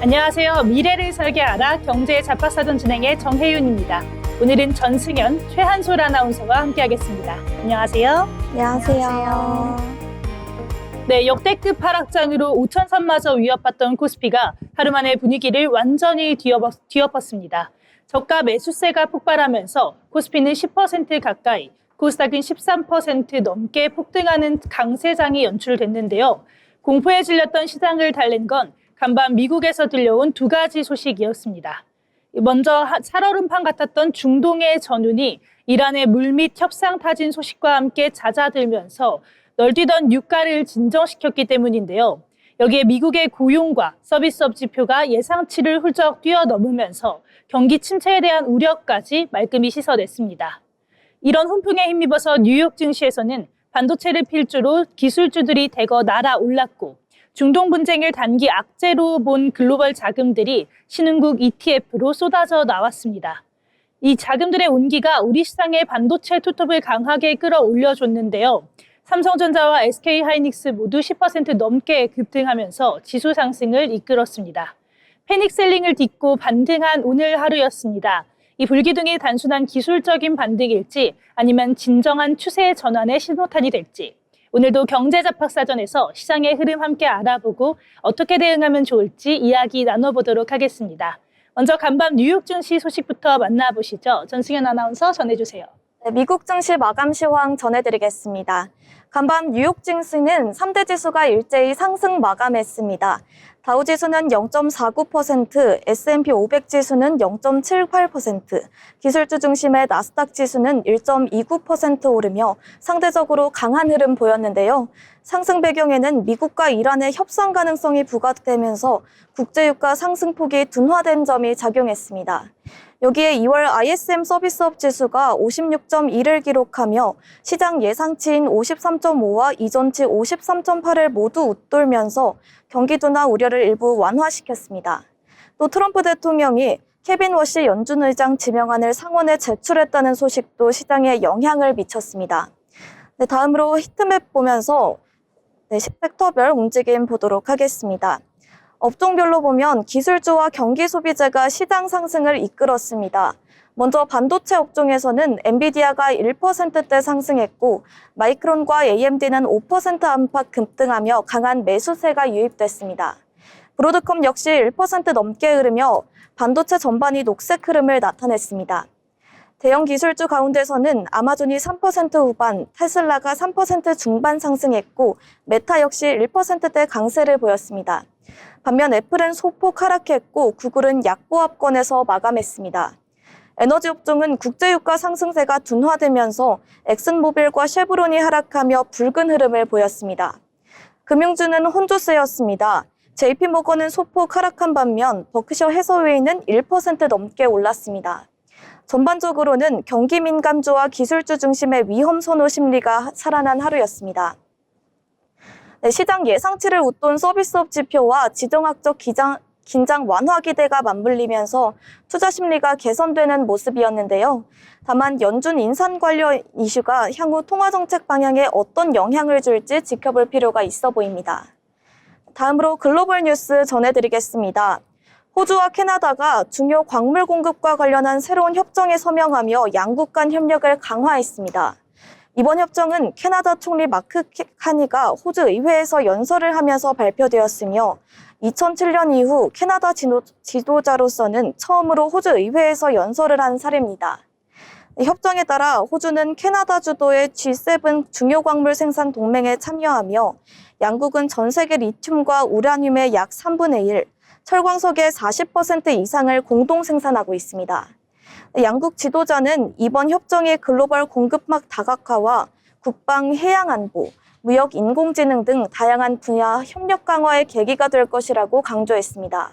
안녕하세요. 미래를 설계하라 경제 잡학사전 진행의 정혜윤입니다. 오늘은 전승현, 최한솔 아나운서와 함께하겠습니다. 안녕하세요. 안녕하세요. 네, 역대급 하락장으로 5,000선마저 위협받던 코스피가 하루 만에 분위기를 완전히 뒤엎었습니다. 저가 매수세가 폭발하면서 코스피는 10% 가까이, 코스닥은 13% 넘게 폭등하는 강세장이 연출됐는데요. 공포에 질렸던 시장을 달랜 건 간밤 미국에서 들려온 두 가지 소식이었습니다. 먼저 살얼음판 같았던 중동의 전운이 이란의 물밑 협상 타진 소식과 함께 잦아들면서 널뛰던 유가를 진정시켰기 때문인데요. 여기에 미국의 고용과 서비스업 지표가 예상치를 훌쩍 뛰어넘으면서 경기 침체에 대한 우려까지 말끔히 씻어냈습니다. 이런 훈풍에 힘입어서 뉴욕 증시에서는 반도체를 필두로 기술주들이 대거 날아올랐고 중동 분쟁을 단기 악재로 본 글로벌 자금들이 신흥국 ETF로 쏟아져 나왔습니다. 이 자금들의 온기가 우리 시장의 반도체 투톱을 강하게 끌어올려줬는데요. 삼성전자와 SK하이닉스 모두 10% 넘게 급등하면서 지수 상승을 이끌었습니다. 패닉셀링을 딛고 반등한 오늘 하루였습니다. 이 불기둥이 단순한 기술적인 반등일지 아니면 진정한 추세 전환의 신호탄이 될지 오늘도 경제잡학사전에서 시장의 흐름 함께 알아보고 어떻게 대응하면 좋을지 이야기 나눠보도록 하겠습니다. 먼저 간밤 뉴욕 증시 소식부터 만나보시죠. 전승현 아나운서 전해주세요. 네, 미국 증시 마감 시황 전해드리겠습니다. 간밤 뉴욕 증시는 3대 지수가 일제히 상승 마감했습니다. 다우지수는 0.49%, S&P 500 지수는 0.78%, 기술주 중심의 나스닥 지수는 1.29% 오르며 상대적으로 강한 흐름 보였는데요. 상승 배경에는 미국과 이란의 협상 가능성이 부각되면서 국제유가 상승폭이 둔화된 점이 작용했습니다. 여기에 2월 ISM 서비스업 지수가 56.1을 기록하며 시장 예상치인 53.5와 이전치 53.8을 모두 웃돌면서 경기 둔화 우려를 일부 완화시켰습니다. 또 트럼프 대통령이 케빈 워시 연준 의장 지명안을 상원에 제출했다는 소식도 시장에 영향을 미쳤습니다. 네, 다음으로 히트맵 보면서 섹터별 움직임 보도록 하겠습니다. 업종별로 보면 기술주와 경기 소비재가 시장 상승을 이끌었습니다. 먼저 반도체 업종에서는 엔비디아가 1%대 상승했고 마이크론과 AMD는 5% 안팎 급등하며 강한 매수세가 유입됐습니다. 브로드컴 역시 1% 넘게 흐르며 반도체 전반이 녹색 흐름을 나타냈습니다. 대형 기술주 가운데서는 아마존이 3% 후반, 테슬라가 3% 중반 상승했고 메타 역시 1%대 강세를 보였습니다. 반면 애플은 소폭 하락했고 구글은 약보합권에서 마감했습니다. 에너지 업종은 국제유가 상승세가 둔화되면서 엑슨모빌과 쉐브론이 하락하며 붉은 흐름을 보였습니다. 금융주는 혼조세였습니다. JP모건은 소폭 하락한 반면 버크셔 해서웨이는 1% 넘게 올랐습니다. 전반적으로는 경기 민감주와 기술주 중심의 위험 선호 심리가 살아난 하루였습니다. 시장 예상치를 웃돈 서비스업 지표와 지정학적 긴장 완화 기대가 맞물리면서 투자 심리가 개선되는 모습이었는데요. 다만 연준 인산 관련 이슈가 향후 통화정책 방향에 어떤 영향을 줄지 지켜볼 필요가 있어 보입니다. 다음으로 글로벌 뉴스 전해드리겠습니다. 호주와 캐나다가 중요 광물 공급과 관련한 새로운 협정에 서명하며 양국 간 협력을 강화했습니다. 이번 협정은 캐나다 총리 마크 카니가 호주 의회에서 연설을 하면서 발표되었으며 2007년 이후 캐나다 지도자로서는 처음으로 호주 의회에서 연설을 한 사례입니다. 협정에 따라 호주는 캐나다 주도의 G7 중요 광물 생산 동맹에 참여하며 양국은 전 세계 리튬과 우라늄의 약 3분의 1, 철광석의 40% 이상을 공동 생산하고 있습니다. 양국 지도자는 이번 협정의 글로벌 공급망 다각화와 국방, 해양 안보, 무역, 인공지능 등 다양한 분야 협력 강화의 계기가 될 것이라고 강조했습니다.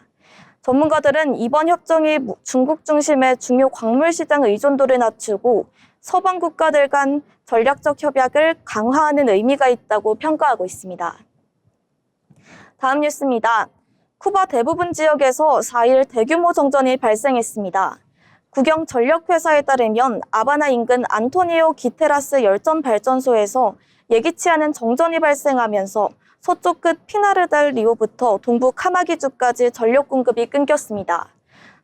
전문가들은 이번 협정이 중국 중심의 중요 광물 시장 의존도를 낮추고 서방 국가들 간 전략적 협약을 강화하는 의미가 있다고 평가하고 있습니다. 다음 뉴스입니다. 쿠바 대부분 지역에서 4일 대규모 정전이 발생했습니다. 국영 전력회사에 따르면 아바나 인근 안토니오 기테라스 열전 발전소에서 예기치 않은 정전이 발생하면서 서쪽 끝 피나르달 리오부터 동부 카마기주까지 전력 공급이 끊겼습니다.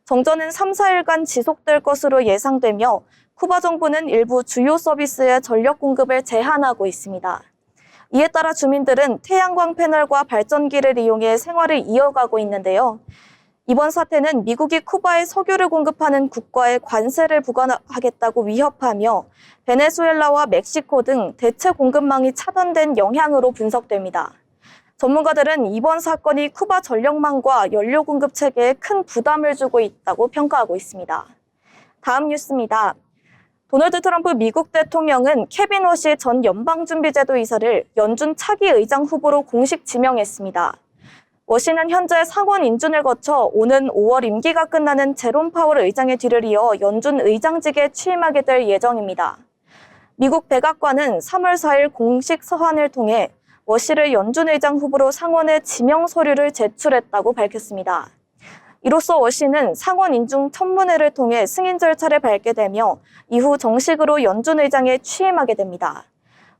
정전은 3, 4일간 지속될 것으로 예상되며 쿠바 정부는 일부 주요 서비스의 전력 공급을 제한하고 있습니다. 이에 따라 주민들은 태양광 패널과 발전기를 이용해 생활을 이어가고 있는데요. 이번 사태는 미국이 쿠바에 석유를 공급하는 국가에 관세를 부과하겠다고 위협하며 베네수엘라와 멕시코 등 대체 공급망이 차단된 영향으로 분석됩니다. 전문가들은 이번 사건이 쿠바 전력망과 연료 공급 체계에 큰 부담을 주고 있다고 평가하고 있습니다. 다음 뉴스입니다. 도널드 트럼프 미국 대통령은 케빈 워시 전 연방준비제도 이사를 연준 차기 의장 후보로 공식 지명했습니다. 워시는 현재 상원 인준을 거쳐 오는 5월 임기가 끝나는 제롬 파월 의장의 뒤를 이어 연준 의장직에 취임하게 될 예정입니다. 미국 백악관은 3월 4일 공식 서한을 통해 워시를 연준 의장 후보로 상원에 지명 서류를 제출했다고 밝혔습니다. 이로써 워시는 상원 인중 청문회를 통해 승인 절차를 밟게 되며 이후 정식으로 연준 의장에 취임하게 됩니다.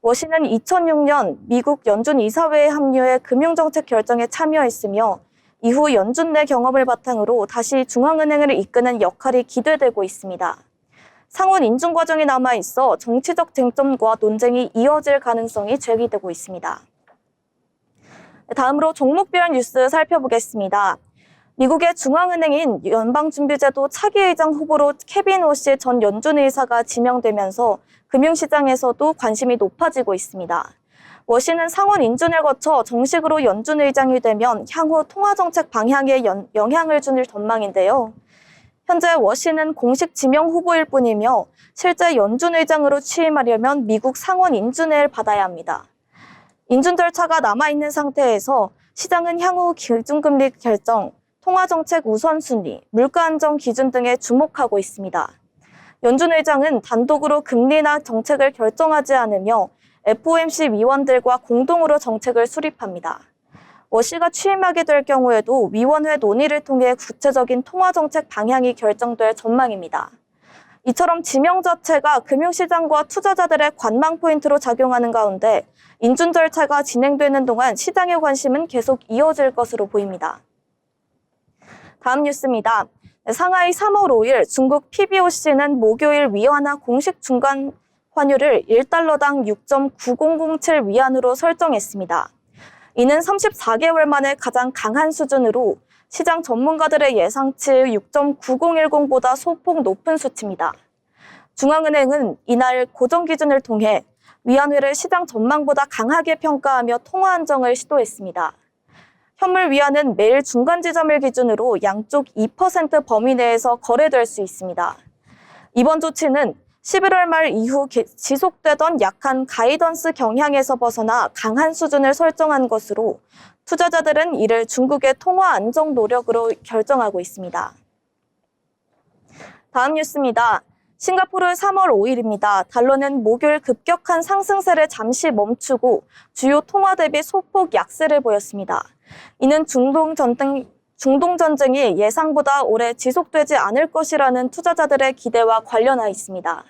워시는 2006년 미국 연준 이사회에 합류해 금융정책 결정에 참여했으며 이후 연준 내 경험을 바탕으로 다시 중앙은행을 이끄는 역할이 기대되고 있습니다. 상원 인준 과정이 남아있어 정치적 쟁점과 논쟁이 이어질 가능성이 제기되고 있습니다. 다음으로 종목별 뉴스 살펴보겠습니다. 미국의 중앙은행인 연방준비제도 차기 의장 후보로 케빈 워시 전 연준 의사가 지명되면서 금융시장에서도 관심이 높아지고 있습니다. 워시는 상원 인준을 거쳐 정식으로 연준 의장이 되면 향후 통화정책 방향에 영향을 줄 전망인데요. 현재 워시는 공식 지명 후보일 뿐이며 실제 연준 의장으로 취임하려면 미국 상원 인준을 받아야 합니다. 인준 절차가 남아있는 상태에서 시장은 향후 기준금리 결정, 통화정책 우선순위, 물가 안정 기준 등에 주목하고 있습니다. 연준 의장은 단독으로 금리나 정책을 결정하지 않으며 FOMC 위원들과 공동으로 정책을 수립합니다. 워시가 취임하게 될 경우에도 위원회 논의를 통해 구체적인 통화정책 방향이 결정될 전망입니다. 이처럼 지명 자체가 금융시장과 투자자들의 관망 포인트로 작용하는 가운데 인준 절차가 진행되는 동안 시장의 관심은 계속 이어질 것으로 보입니다. 다음 뉴스입니다. 상하이 3월 5일 중국 PBOC는 목요일 위안화 공식 중간 환율을 1달러당 6.9007 위안으로 설정했습니다. 이는 34개월 만에 가장 강한 수준으로 시장 전문가들의 예상치의 6.9010보다 소폭 높은 수치입니다. 중앙은행은 이날 고정 기준을 통해 위안화를 시장 전망보다 강하게 평가하며 통화 안정을 시도했습니다. 현물 위안은 매일 중간 지점을 기준으로 양쪽 2% 범위 내에서 거래될 수 있습니다. 이번 조치는 11월 말 이후 지속되던 약한 가이던스 경향에서 벗어나 강한 수준을 설정한 것으로 투자자들은 이를 중국의 통화 안정 노력으로 결정하고 있습니다. 다음 뉴스입니다. 싱가포르 3월 5일입니다. 달러는 목요일 급격한 상승세를 잠시 멈추고 주요 통화 대비 소폭 약세를 보였습니다. 이는 중동 전쟁이 예상보다 오래 지속되지 않을 것이라는 투자자들의 기대와 관련해 있습니다.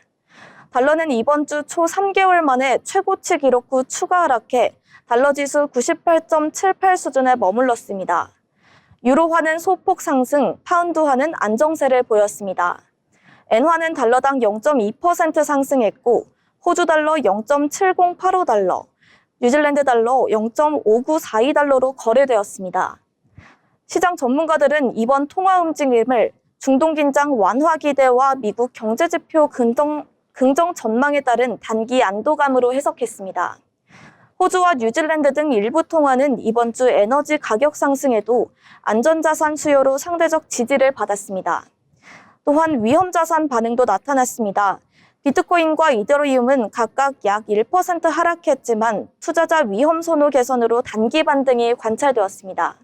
달러는 이번 주 초 3개월 만에 최고치 기록 후 추가 하락해 달러 지수 98.78 수준에 머물렀습니다. 유로화는 소폭 상승, 파운드화는 안정세를 보였습니다. 엔화는 달러당 0.2% 상승했고 호주 달러 0.7085달러, 뉴질랜드 달러 0.5942달러로 거래되었습니다. 시장 전문가들은 이번 통화 움직임을 중동 긴장 완화 기대와 미국 경제지표 긍정 전망에 따른 단기 안도감으로 해석했습니다. 호주와 뉴질랜드 등 일부 통화는 이번 주 에너지 가격 상승에도 안전자산 수요로 상대적 지지를 받았습니다. 또한 위험자산 반응도 나타났습니다. 비트코인과 이더리움은 각각 약 1% 하락했지만 투자자 위험 선호 개선으로 단기 반등이 관찰되었습니다.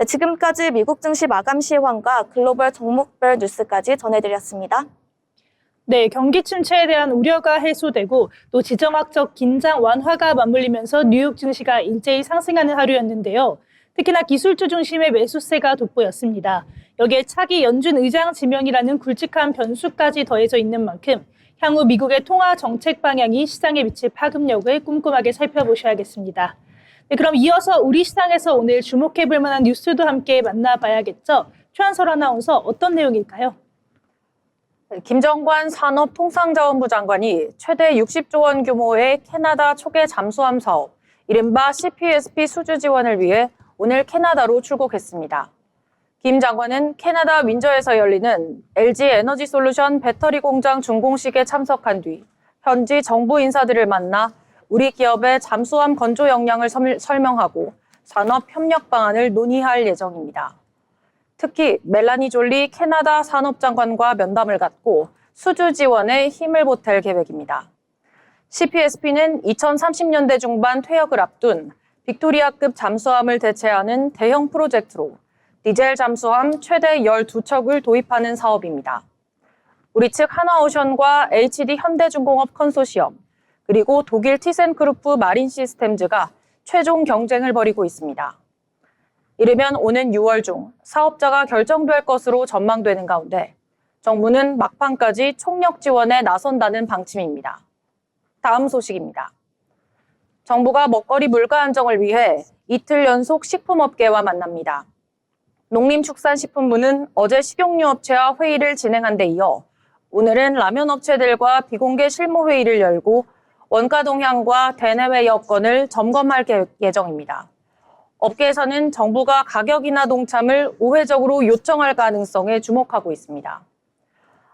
지금까지 미국 증시 마감 시황과 글로벌 종목별 뉴스까지 전해드렸습니다. 네, 경기 침체에 대한 우려가 해소되고 또 지정학적 긴장 완화가 맞물리면서 뉴욕 증시가 일제히 상승하는 하루였는데요. 특히나 기술주 중심의 매수세가 돋보였습니다. 여기에 차기 연준 의장 지명이라는 굵직한 변수까지 더해져 있는 만큼 향후 미국의 통화 정책 방향이 시장에 미칠 파급력을 꼼꼼하게 살펴보셔야겠습니다. 네, 그럼 이어서 우리 시장에서 오늘 주목해볼 만한 뉴스도 함께 만나봐야겠죠. 최한설 아나운서 어떤 내용일까요? 김정관 산업통상자원부 장관이 최대 60조 원 규모의 캐나다 초계 잠수함 사업, 이른바 CPSP 수주 지원을 위해 오늘 캐나다로 출국했습니다. 김 장관은 캐나다 윈저에서 열리는 LG 에너지 솔루션 배터리 공장 준공식에 참석한 뒤 현지 정부 인사들을 만나 우리 기업의 잠수함 건조 역량을 설명하고 산업 협력 방안을 논의할 예정입니다. 특히 멜라니 졸리 캐나다 산업장관과 면담을 갖고 수주 지원에 힘을 보탤 계획입니다. CPSP는 2030년대 중반 퇴역을 앞둔 빅토리아급 잠수함을 대체하는 대형 프로젝트로 디젤 잠수함 최대 12척을 도입하는 사업입니다. 우리 측 하나오션과 HD 현대중공업 컨소시엄, 그리고 독일 티센크루프 마린 시스템즈가 최종 경쟁을 벌이고 있습니다. 이르면 오는 6월 중 사업자가 결정될 것으로 전망되는 가운데 정부는 막판까지 총력 지원에 나선다는 방침입니다. 다음 소식입니다. 정부가 먹거리 물가 안정을 위해 이틀 연속 식품업계와 만납니다. 농림축산식품부는 어제 식용유 업체와 회의를 진행한 데 이어 오늘은 라면 업체들과 비공개 실무회의를 열고 원가 동향과 대내외 여건을 점검할 예정입니다. 업계에서는 정부가 가격이나 동참을 우회적으로 요청할 가능성에 주목하고 있습니다.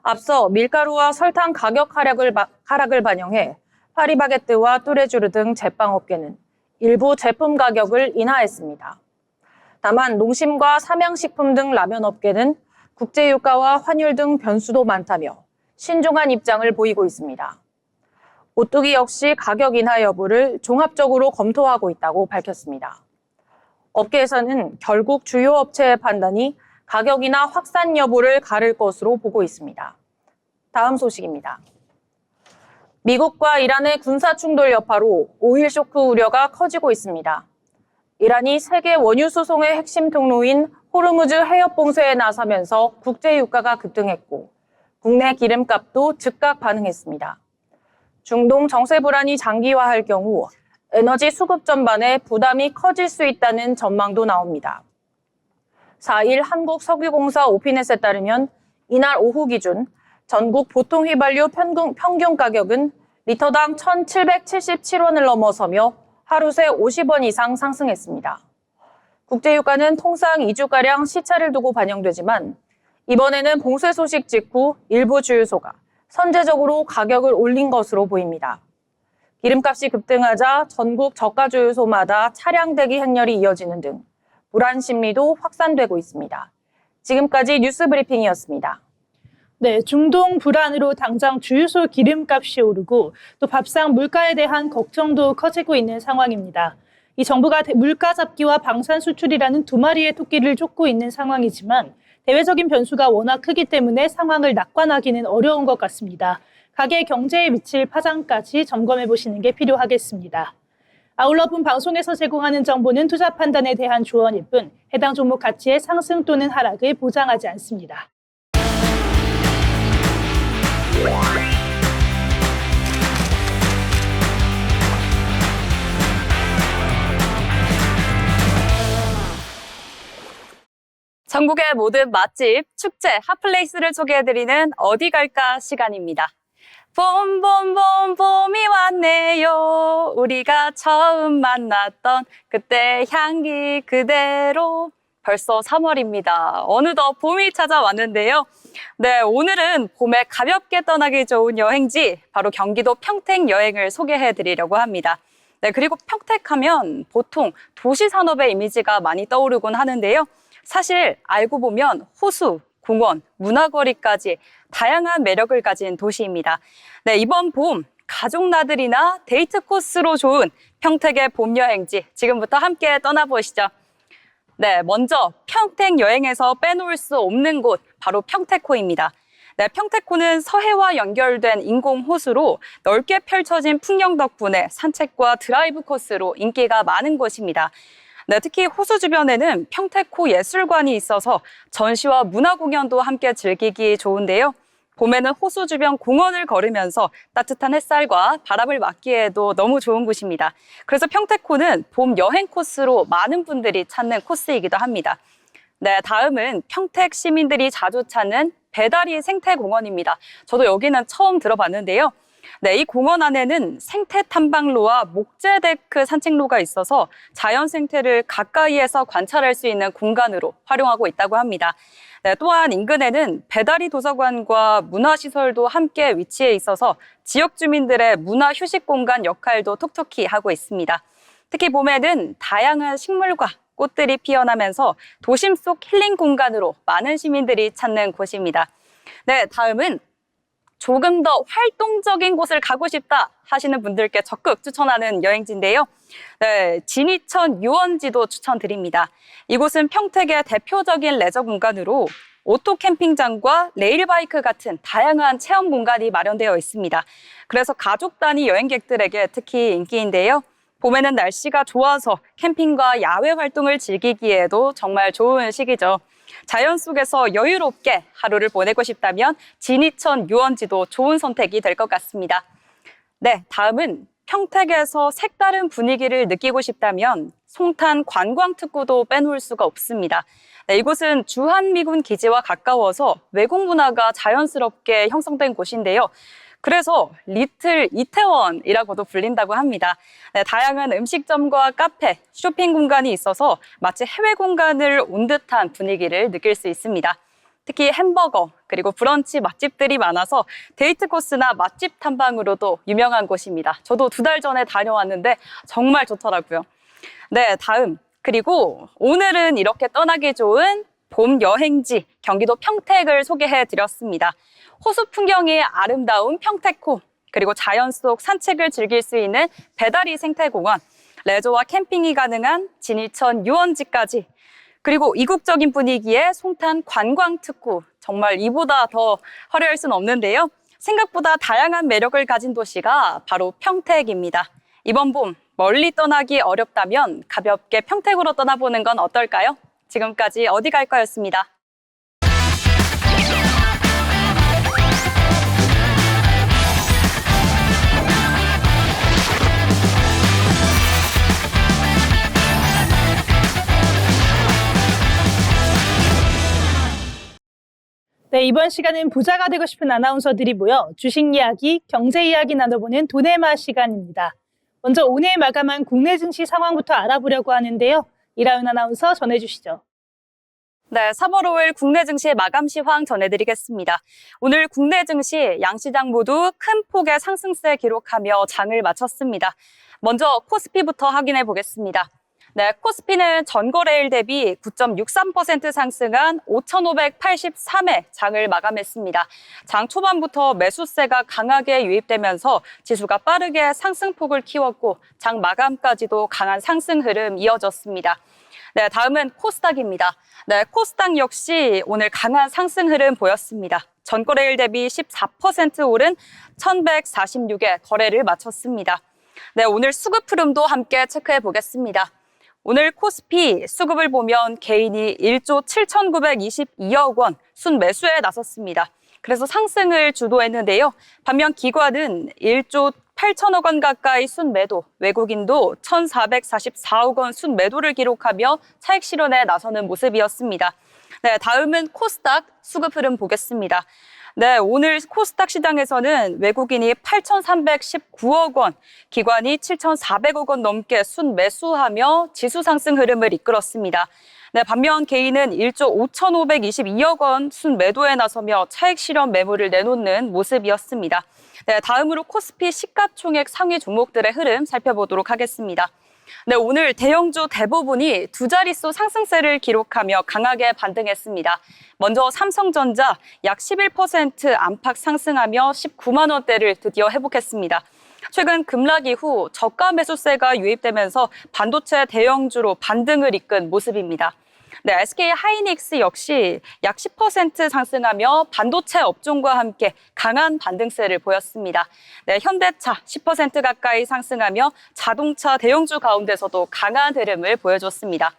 앞서 밀가루와 설탕 가격 하락을 반영해 파리바게뜨와 뚜레쥬르 등 제빵업계는 일부 제품 가격을 인하했습니다. 다만 농심과 삼양식품 등 라면업계는 국제유가와 환율 등 변수도 많다며 신중한 입장을 보이고 있습니다. 오뚜기 역시 가격 인하 여부를 종합적으로 검토하고 있다고 밝혔습니다. 업계에서는 결국 주요 업체의 판단이 가격 인하 확산 여부를 가를 것으로 보고 있습니다. 다음 소식입니다. 미국과 이란의 군사 충돌 여파로 오일 쇼크 우려가 커지고 있습니다. 이란이 세계 원유 수송의 핵심 통로인 호르무즈 해협 봉쇄에 나서면서 국제 유가가 급등했고 국내 기름값도 즉각 반응했습니다. 중동 정세 불안이 장기화할 경우 에너지 수급 전반에 부담이 커질 수 있다는 전망도 나옵니다. 4일 한국석유공사 오피넷에 따르면 이날 오후 기준 전국 보통 휘발유 평균 가격은 리터당 1,777원을 넘어서며 하루 새 50원 이상 상승했습니다. 국제유가는 통상 2주가량 시차를 두고 반영되지만 이번에는 봉쇄 소식 직후 일부 주유소가 선제적으로 가격을 올린 것으로 보입니다. 기름값이 급등하자 전국 저가 주유소마다 차량 대기 행렬이 이어지는 등 불안 심리도 확산되고 있습니다. 지금까지 뉴스 브리핑이었습니다. 네, 중동 불안으로 당장 주유소 기름값이 오르고 또 밥상 물가에 대한 걱정도 커지고 있는 상황입니다. 이 정부가 물가 잡기와 방산 수출이라는 두 마리의 토끼를 쫓고 있는 상황이지만 대외적인 변수가 워낙 크기 때문에 상황을 낙관하기는 어려운 것 같습니다. 가계 경제에 미칠 파장까지 점검해 보시는 게 필요하겠습니다. 아울러 본 방송에서 제공하는 정보는 투자 판단에 대한 조언일 뿐 해당 종목 가치의 상승 또는 하락을 보장하지 않습니다. 전국의 모든 맛집, 축제, 핫플레이스를 소개해드리는 어디 갈까 시간입니다. 봄이 왔네요. 우리가 처음 만났던 그때 향기 그대로. 벌써 3월입니다. 어느덧 봄이 찾아왔는데요. 네, 오늘은 봄에 가볍게 떠나기 좋은 여행지, 바로 경기도 평택 여행을 소개해드리려고 합니다. 네, 그리고 평택하면 보통 도시 산업의 이미지가 많이 떠오르곤 하는데요. 사실 알고 보면 호수, 공원, 문화거리까지 다양한 매력을 가진 도시입니다. 네, 이번 봄 가족 나들이나 데이트 코스로 좋은 평택의 봄 여행지 지금부터 함께 떠나보시죠. 네, 먼저 평택 여행에서 빼놓을 수 없는 곳 바로 평택호입니다. 네, 평택호는 서해와 연결된 인공 호수로 넓게 펼쳐진 풍경 덕분에 산책과 드라이브 코스로 인기가 많은 곳입니다. 네, 특히 호수 주변에는 평택호 예술관이 있어서 전시와 문화 공연도 함께 즐기기 좋은데요. 봄에는 호수 주변 공원을 걸으면서 따뜻한 햇살과 바람을 맞기에도 너무 좋은 곳입니다. 그래서 평택호는 봄 여행 코스로 많은 분들이 찾는 코스이기도 합니다. 네, 다음은 평택 시민들이 자주 찾는 배다리 생태공원입니다. 저도 여기는 처음 들어봤는데요. 네, 이 공원 안에는 생태 탐방로와 목재 데크 산책로가 있어서 자연 생태를 가까이에서 관찰할 수 있는 공간으로 활용하고 있다고 합니다. 네, 또한 인근에는 배다리 도서관과 문화시설도 함께 위치해 있어서 지역 주민들의 문화 휴식 공간 역할도 톡톡히 하고 있습니다. 특히 봄에는 다양한 식물과 꽃들이 피어나면서 도심 속 힐링 공간으로 많은 시민들이 찾는 곳입니다. 네, 다음은 조금 더 활동적인 곳을 가고 싶다 하시는 분들께 적극 추천하는 여행지인데요. 네, 진이천 유원지도 추천드립니다. 이곳은 평택의 대표적인 레저 공간으로 오토 캠핑장과 레일바이크 같은 다양한 체험 공간이 마련되어 있습니다. 그래서 가족 단위 여행객들에게 특히 인기인데요. 봄에는 날씨가 좋아서 캠핑과 야외 활동을 즐기기에도 정말 좋은 시기죠. 자연 속에서 여유롭게 하루를 보내고 싶다면 진이천 유원지도 좋은 선택이 될 것 같습니다. 네, 다음은 평택에서 색다른 분위기를 느끼고 싶다면 송탄 관광특구도 빼놓을 수가 없습니다. 네, 이곳은 주한미군 기지와 가까워서 외국 문화가 자연스럽게 형성된 곳인데요. 그래서 리틀 이태원이라고도 불린다고 합니다. 네, 다양한 음식점과 카페, 쇼핑 공간이 있어서 마치 해외 공간을 온 듯한 분위기를 느낄 수 있습니다. 특히 햄버거 그리고 브런치 맛집들이 많아서 데이트 코스나 맛집 탐방으로도 유명한 곳입니다. 저도 2달 전에 다녀왔는데 정말 좋더라고요. 네, 다음. 그리고 오늘은 이렇게 떠나기 좋은 봄 여행지 경기도 평택을 소개해 드렸습니다. 호수 풍경이 아름다운 평택호, 그리고 자연 속 산책을 즐길 수 있는 배다리 생태공원, 레저와 캠핑이 가능한 진이천 유원지까지, 그리고 이국적인 분위기의 송탄 관광특구, 정말 이보다 더 화려할 수는 없는데요. 생각보다 다양한 매력을 가진 도시가 바로 평택입니다. 이번 봄 멀리 떠나기 어렵다면 가볍게 평택으로 떠나보는 건 어떨까요? 지금까지 어디 갈까였습니다. 네, 이번 시간은 부자가 되고 싶은 아나운서들이 모여 주식 이야기, 경제 이야기 나눠보는 돈의 맛 시간입니다. 먼저 오늘 마감한 국내 증시 상황부터 알아보려고 하는데요. 이라은 아나운서 전해주시죠. 네, 3월 5일 국내 증시 마감 시황 전해드리겠습니다. 오늘 국내 증시 양시장 모두 큰 폭의 상승세 기록하며 장을 마쳤습니다. 먼저 코스피부터 확인해 보겠습니다. 네, 코스피는 전거래일 대비 9.63% 상승한 5,583회 장을 마감했습니다. 장 초반부터 매수세가 강하게 유입되면서 지수가 빠르게 상승폭을 키웠고 장 마감까지도 강한 상승 흐름 이어졌습니다. 네, 다음은 코스닥입니다. 네, 코스닥 역시 오늘 강한 상승 흐름 보였습니다. 전거래일 대비 14% 오른 1,146에 거래를 마쳤습니다. 네, 오늘 수급 흐름도 함께 체크해 보겠습니다. 오늘 코스피 수급을 보면 개인이 1조 7,922억 원 순매수에 나섰습니다. 그래서 상승을 주도했는데요. 반면 기관은 1조 8천억 원 가까이 순매도, 외국인도 1,444억 원 순매도를 기록하며 차익 실현에 나서는 모습이었습니다. 네, 다음은 코스닥 수급 흐름 보겠습니다. 네, 오늘 코스닥 시장에서는 외국인이 8,319억 원, 기관이 7,400억 원 넘게 순매수하며 지수 상승 흐름을 이끌었습니다. 네, 반면 개인은 1조 5,522억 원 순매도에 나서며 차익 실현 매물을 내놓는 모습이었습니다. 네, 다음으로 코스피 시가총액 상위 종목들의 흐름 살펴보도록 하겠습니다. 네, 오늘 대형주 대부분이 두 자릿수 상승세를 기록하며 강하게 반등했습니다. 먼저 삼성전자 약 11% 안팎 상승하며 19만 원대를 드디어 회복했습니다. 최근 급락 이후 저가 매수세가 유입되면서 반도체 대형주로 반등을 이끈 모습입니다. 네, SK 하이닉스 역시 약 10% 상승하며 반도체 업종과 함께 강한 반등세를 보였습니다. 네, 현대차 10% 가까이 상승하며 자동차 대형주 가운데서도 강한 흐름을 보여줬습니다.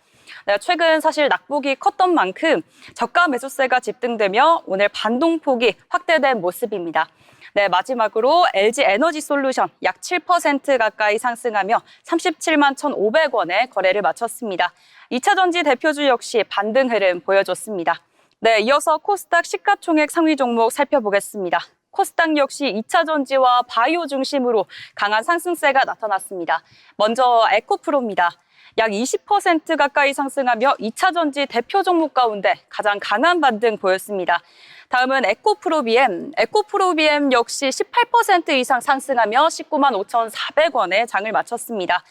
네, 최근 사실 낙폭이 컸던 만큼 저가 매수세가 집중되며 오늘 반동폭이 확대된 모습입니다. 네, 마지막으로 LG 에너지 솔루션 약 7% 가까이 상승하며 37만 1,500원에 거래를 마쳤습니다. 2차전지 대표주 역시 반등 흐름 보여줬습니다. 네, 이어서 코스닥 시가총액 상위 종목 살펴보겠습니다. 코스닥 역시 2차전지와 바이오 중심으로 강한 상승세가 나타났습니다. 먼저 에코프로입니다. 약 20% 가까이 상승하며 2차전지 대표 종목 가운데 가장 강한 반등 보였습니다. 다음은 에코프로비엠. 에코프로비엠 역시 18% 이상 상승하며 19만 5,400원에 장을 마쳤습니다.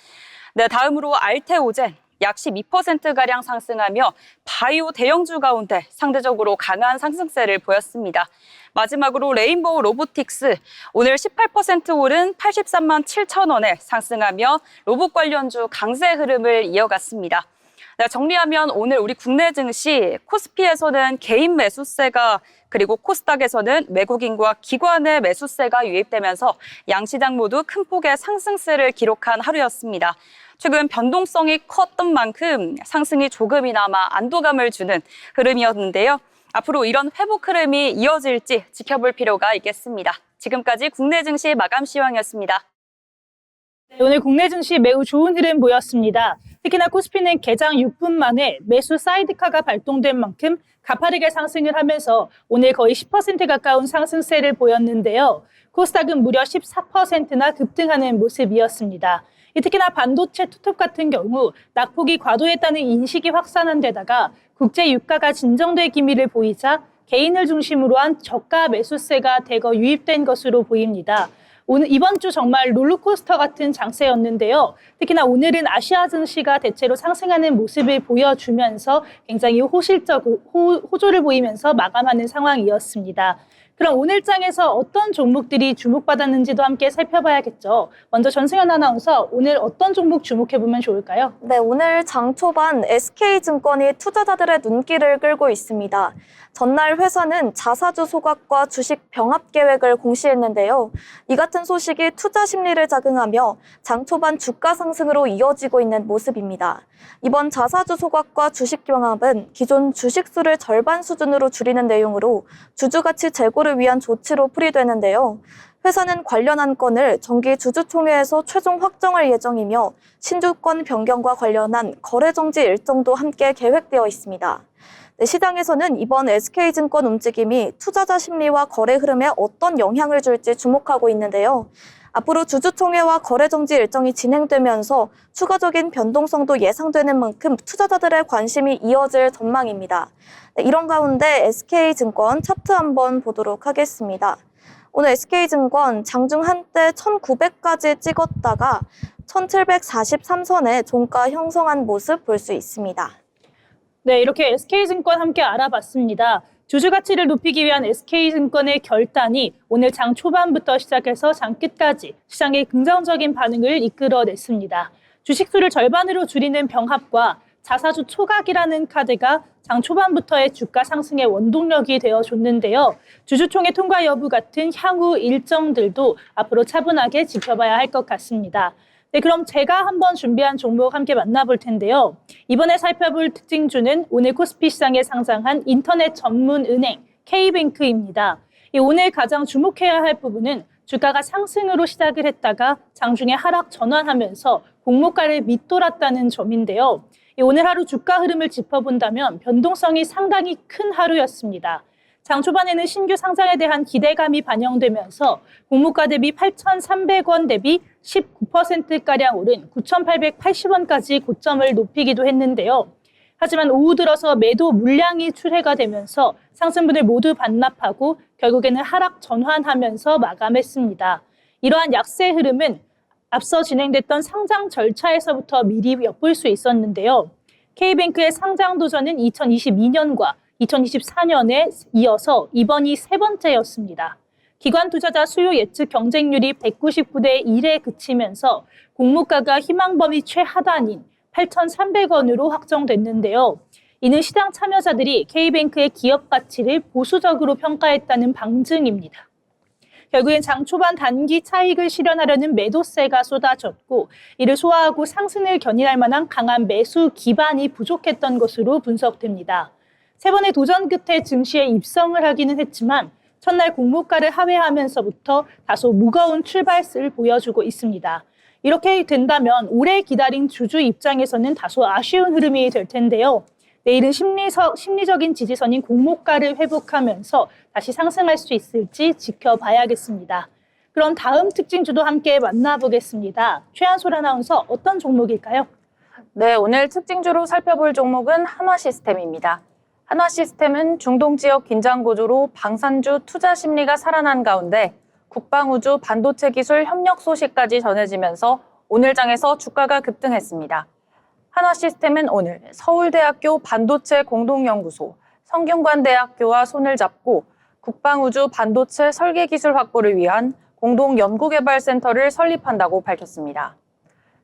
네, 다음으로 알테오젠. 약 12%가량 상승하며 바이오 대형주 가운데 상대적으로 강한 상승세를 보였습니다. 마지막으로 레인보우 로보틱스, 오늘 18% 오른 83만 7천원에 상승하며 로봇 관련주 강세 흐름을 이어갔습니다. 네, 정리하면 오늘 우리 국내 증시 코스피에서는 개인 매수세가 그리고 코스닥에서는 외국인과 기관의 매수세가 유입되면서 양시장 모두 큰 폭의 상승세를 기록한 하루였습니다. 최근 변동성이 컸던 만큼 상승이 조금이나마 안도감을 주는 흐름이었는데요. 앞으로 이런 회복 흐름이 이어질지 지켜볼 필요가 있겠습니다. 지금까지 국내 증시 마감 시황이었습니다. 오늘 국내 증시 매우 좋은 흐름 보였습니다. 특히나 코스피는 개장 6분 만에 매수 사이드카가 발동된 만큼 가파르게 상승을 하면서 오늘 거의 10% 가까운 상승세를 보였는데요. 코스닥은 무려 14%나 급등하는 모습이었습니다. 특히나 반도체 투톱 같은 경우 낙폭이 과도했다는 인식이 확산한 데다가 국제 유가가 진정될 기미를 보이자 개인을 중심으로 한 저가 매수세가 대거 유입된 것으로 보입니다. 이번 주 정말 롤러코스터 같은 장세였는데요. 특히나 오늘은 아시아 증시가 대체로 상승하는 모습을 보여주면서 굉장히 호조를 보이면서 마감하는 상황이었습니다. 그럼 오늘 장에서 어떤 종목들이 주목받았는지도 함께 살펴봐야겠죠. 먼저 전승현 아나운서, 오늘 어떤 종목 주목해보면 좋을까요? 네, 오늘 장 초반 SK증권이 투자자들의 눈길을 끌고 있습니다. 전날 회사는 자사주 소각과 주식 병합 계획을 공시했는데요. 이 같은 소식이 투자 심리를 자극하며 장 초반 주가 상승으로 이어지고 있는 모습입니다. 이번 자사주 소각과 주식 병합은 기존 주식수를 절반 수준으로 줄이는 내용으로 주주가치 제고를 위한 조치로 풀이되는데요. 회사는 관련한 건을 정기 주주총회에서 최종 확정할 예정이며 신주권 변경과 관련한 거래 정지 일정도 함께 계획되어 있습니다. 네, 시장에서는 이번 SK증권 움직임이 투자자 심리와 거래 흐름에 어떤 영향을 줄지 주목하고 있는데요. 앞으로 주주총회와 거래 정지 일정이 진행되면서 추가적인 변동성도 예상되는 만큼 투자자들의 관심이 이어질 전망입니다. 네, 이런 가운데 SK증권 차트 한번 보도록 하겠습니다. 오늘 SK증권 장중 한때 1900까지 찍었다가 1743선에 종가 형성한 모습 볼 수 있습니다. 네, 이렇게 SK증권 함께 알아봤습니다. 주주 가치를 높이기 위한 SK증권의 결단이 오늘 장 초반부터 시작해서 장 끝까지 시장의 긍정적인 반응을 이끌어냈습니다. 주식수를 절반으로 줄이는 병합과 자사주 초각이라는 카드가 장 초반부터의 주가 상승의 원동력이 되어줬는데요. 주주총회 통과 여부 같은 향후 일정들도 앞으로 차분하게 지켜봐야 할 것 같습니다. 네, 그럼 제가 한번 준비한 종목 함께 만나볼 텐데요. 이번에 살펴볼 특징주는 오늘 코스피 시장에 상장한 인터넷 전문 은행 K뱅크입니다. 오늘 가장 주목해야 할 부분은 주가가 상승으로 시작을 했다가 장중에 하락 전환하면서 공모가를 밑돌았다는 점인데요. 오늘 하루 주가 흐름을 짚어본다면 변동성이 상당히 큰 하루였습니다. 장 초반에는 신규 상장에 대한 기대감이 반영되면서 공모가 대비 8,300원 대비 19%가량 오른 9,880원까지 고점을 높이기도 했는데요. 하지만 오후 들어서 매도 물량이 출회가 되면서 상승분을 모두 반납하고 결국에는 하락 전환하면서 마감했습니다. 이러한 약세 흐름은 앞서 진행됐던 상장 절차에서부터 미리 엿볼 수 있었는데요. K뱅크의 상장 도전은 2022년과 2024년에 이어서 이번이 세 번째였습니다. 기관 투자자 수요 예측 경쟁률이 199대 1에 그치면서 공모가가 희망 범위 최하단인 8,300원으로 확정됐는데요. 이는 시장 참여자들이 K뱅크의 기업 가치를 보수적으로 평가했다는 방증입니다. 결국엔 장 초반 단기 차익을 실현하려는 매도세가 쏟아졌고 이를 소화하고 상승을 견인할 만한 강한 매수 기반이 부족했던 것으로 분석됩니다. 세 번의 도전 끝에 증시에 입성을 하기는 했지만 첫날 공모가를 하회하면서부터 다소 무거운 출발세를 보여주고 있습니다. 이렇게 된다면 오래 기다린 주주 입장에서는 다소 아쉬운 흐름이 될 텐데요. 내일은 심리적인 지지선인 공모가를 회복하면서 다시 상승할 수 있을지 지켜봐야겠습니다. 그럼 다음 특징주도 함께 만나보겠습니다. 최한솔 아나운서, 어떤 종목일까요? 네, 오늘 특징주로 살펴볼 종목은 한화시스템입니다. 한화시스템은 중동 지역 긴장 고조로 방산주 투자 심리가 살아난 가운데 국방우주 반도체 기술 협력 소식까지 전해지면서 오늘 장에서 주가가 급등했습니다. 한화시스템은 오늘 서울대학교 반도체 공동연구소, 성균관대학교와 손을 잡고 국방우주 반도체 설계 기술 확보를 위한 공동 연구개발센터를 설립한다고 밝혔습니다.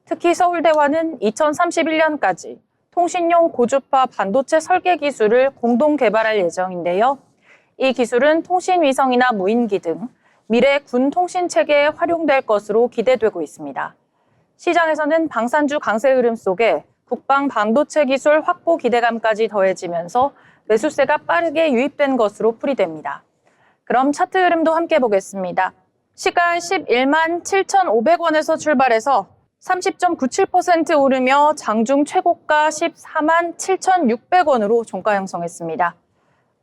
특히 서울대와는 2031년까지 통신용 고주파 반도체 설계 기술을 공동 개발할 예정인데요. 이 기술은 통신위성이나 무인기 등 미래 군 통신 체계에 활용될 것으로 기대되고 있습니다. 시장에서는 방산주 강세 흐름 속에 국방 반도체 기술 확보 기대감까지 더해지면서 매수세가 빠르게 유입된 것으로 풀이됩니다. 그럼 차트 흐름도 함께 보겠습니다. 시가 11만 7,500원에서 출발해서 30.97% 오르며 장중 최고가 14만 7,600원으로 종가 형성했습니다.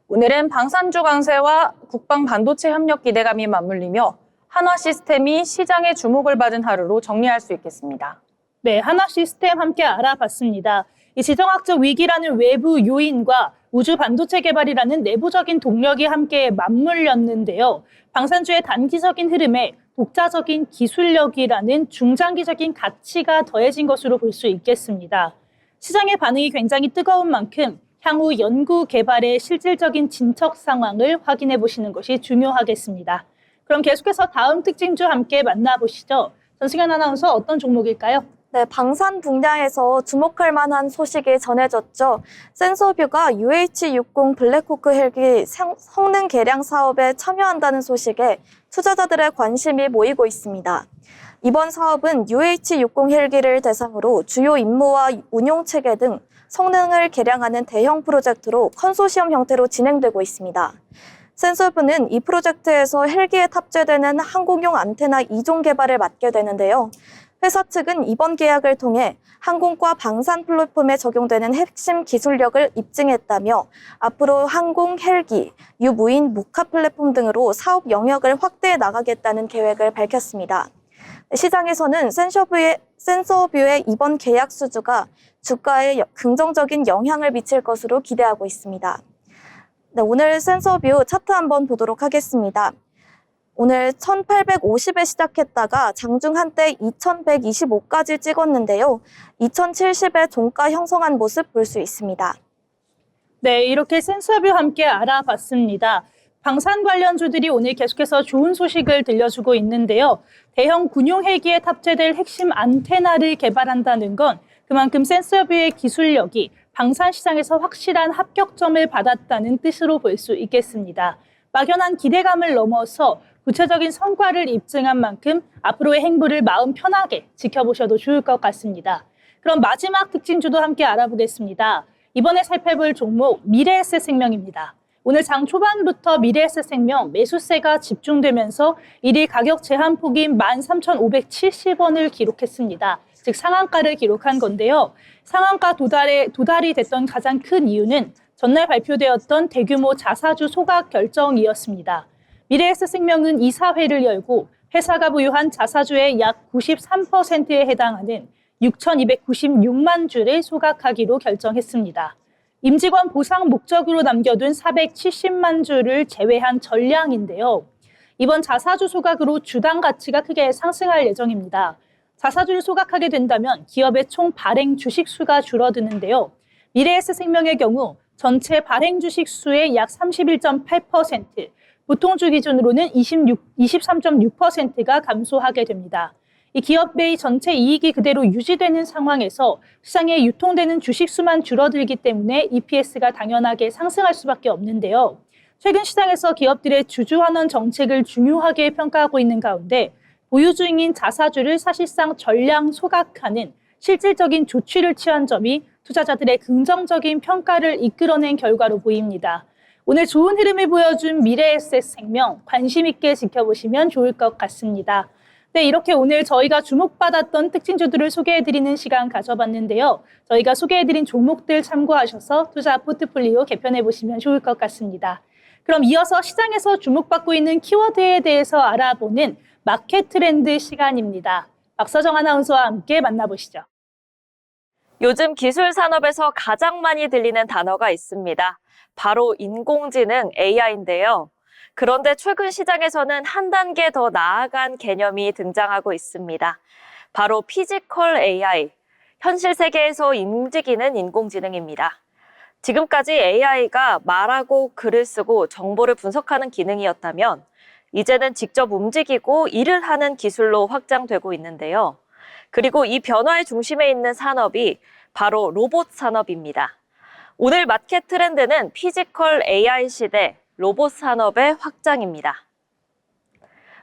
오늘은 방산주 강세와 국방 반도체 협력 기대감이 맞물리며 한화시스템이 시장의 주목을 받은 하루로 정리할 수 있겠습니다. 네, 한화시스템 함께 알아봤습니다. 이 지정학적 위기라는 외부 요인과 우주 반도체 개발이라는 내부적인 동력이 함께 맞물렸는데요. 방산주의 단기적인 흐름에 독자적인 기술력이라는 중장기적인 가치가 더해진 것으로 볼 수 있겠습니다. 시장의 반응이 굉장히 뜨거운 만큼 향후 연구 개발의 실질적인 진척 상황을 확인해 보시는 것이 중요하겠습니다. 그럼 계속해서 다음 특징주 함께 만나보시죠. 전승현 아나운서, 어떤 종목일까요? 네, 방산 분야에서 주목할 만한 소식이 전해졌죠. 센서뷰가 UH-60 블랙호크 헬기 성능 개량 사업에 참여한다는 소식에 투자자들의 관심이 모이고 있습니다. 이번 사업은 UH-60 헬기를 대상으로 주요 임무와 운용 체계 등 성능을 개량하는 대형 프로젝트로 컨소시엄 형태로 진행되고 있습니다. 센서뷰는 이 프로젝트에서 헬기에 탑재되는 항공용 안테나 2종 개발을 맡게 되는데요. 회사 측은 이번 계약을 통해 항공과 방산 플랫폼에 적용되는 핵심 기술력을 입증했다며 앞으로 항공, 헬기, 유무인, 목화 플랫폼 등으로 사업 영역을 확대해 나가겠다는 계획을 밝혔습니다. 시장에서는 센서뷰의 이번 계약 수주가 주가에 긍정적인 영향을 미칠 것으로 기대하고 있습니다. 네, 오늘 센서뷰 차트 한번 보도록 하겠습니다. 오늘 1850에 시작했다가 장중 한때 2125까지 찍었는데요. 2070에 종가 형성한 모습 볼 수 있습니다. 네, 이렇게 센서뷰 함께 알아봤습니다. 방산 관련주들이 오늘 계속해서 좋은 소식을 들려주고 있는데요. 대형 군용 헬기에 탑재될 핵심 안테나를 개발한다는 건 그만큼 센서뷰의 기술력이 방산 시장에서 확실한 합격점을 받았다는 뜻으로 볼 수 있겠습니다. 막연한 기대감을 넘어서 구체적인 성과를 입증한 만큼 앞으로의 행보를 마음 편하게 지켜보셔도 좋을 것 같습니다. 그럼 마지막 특징주도 함께 알아보겠습니다. 이번에 살펴볼 종목 미래에셋생명입니다. 오늘 장 초반부터 미래에셋생명 매수세가 집중되면서 1일 가격 제한폭인 13,570원을 기록했습니다. 즉 상한가를 기록한 건데요. 상한가 도달이 됐던 가장 큰 이유는 전날 발표되었던 대규모 자사주 소각 결정이었습니다. 미래에셋생명은 이사회를 열고 회사가 보유한 자사주의 약 93%에 해당하는 6,296만 주를 소각하기로 결정했습니다. 임직원 보상 목적으로 남겨둔 470만 주를 제외한 전량인데요. 이번 자사주 소각으로 주당 가치가 크게 상승할 예정입니다. 자사주를 소각하게 된다면 기업의 총 발행 주식 수가 줄어드는데요. 미래에셋생명의 경우 전체 발행 주식 수의 약 31.8%, 보통주 기준으로는 23.6%가 감소하게 됩니다. 이 기업의 전체 이익이 그대로 유지되는 상황에서 시장에 유통되는 주식 수만 줄어들기 때문에 EPS가 당연하게 상승할 수밖에 없는데요. 최근 시장에서 기업들의 주주환원 정책을 중요하게 평가하고 있는 가운데 보유 중인 자사주를 사실상 전량 소각하는 실질적인 조치를 취한 점이 투자자들의 긍정적인 평가를 이끌어낸 결과로 보입니다. 오늘 좋은 흐름을 보여준 미래에셋생명 관심 있게 지켜보시면 좋을 것 같습니다. 네, 이렇게 오늘 저희가 주목받았던 특징주들을 소개해드리는 시간 가져봤는데요. 저희가 소개해드린 종목들 참고하셔서 투자 포트폴리오 개편해보시면 좋을 것 같습니다. 그럼 이어서 시장에서 주목받고 있는 키워드에 대해서 알아보는 마켓 트렌드 시간입니다. 박서정 아나운서와 함께 만나보시죠. 요즘 기술 산업에서 가장 많이 들리는 단어가 있습니다. 바로 인공지능 AI인데요. 그런데 최근 시장에서는 한 단계 더 나아간 개념이 등장하고 있습니다. 바로 피지컬 AI, 현실 세계에서 움직이는 인공지능입니다. 지금까지 AI가 말하고 글을 쓰고 정보를 분석하는 기능이었다면 이제는 직접 움직이고 일을 하는 기술로 확장되고 있는데요. 그리고 이 변화의 중심에 있는 산업이 바로 로봇 산업입니다. 오늘 마켓 트렌드는 피지컬 AI 시대 로봇 산업의 확장입니다.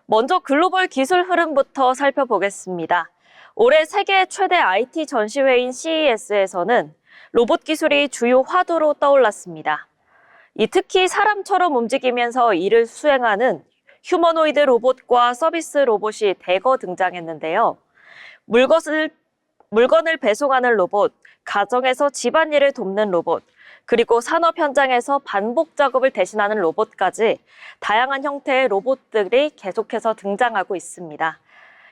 먼저 글로벌 기술 흐름부터 살펴보겠습니다. 올해 세계 최대 IT 전시회인 CES에서는 로봇 기술이 주요 화두로 떠올랐습니다. 특히 사람처럼 움직이면서 일을 수행하는 휴머노이드 로봇과 서비스 로봇이 대거 등장했는데요. 물건을 배송하는 로봇, 가정에서 집안일을 돕는 로봇, 그리고 산업 현장에서 반복 작업을 대신하는 로봇까지 다양한 형태의 로봇들이 계속해서 등장하고 있습니다.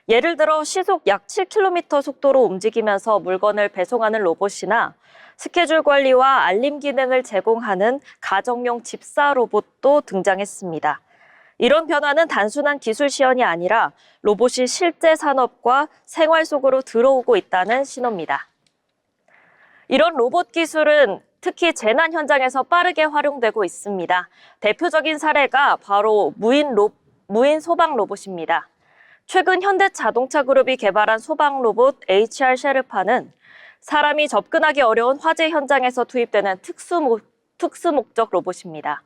예를 들어 시속 약 7km 속도로 움직이면서 물건을 배송하는 로봇이나 스케줄 관리와 알림 기능을 제공하는 가정용 집사 로봇도 등장했습니다. 이런 변화는 단순한 기술 시연이 아니라 로봇이 실제 산업과 생활 속으로 들어오고 있다는 신호입니다. 이런 로봇 기술은 특히 재난 현장에서 빠르게 활용되고 있습니다. 대표적인 사례가 바로 무인 소방 로봇입니다. 최근 현대자동차 그룹이 개발한 소방 로봇 HR 셰르파는 사람이 접근하기 어려운 화재 현장에서 투입되는 특수 목적 로봇입니다.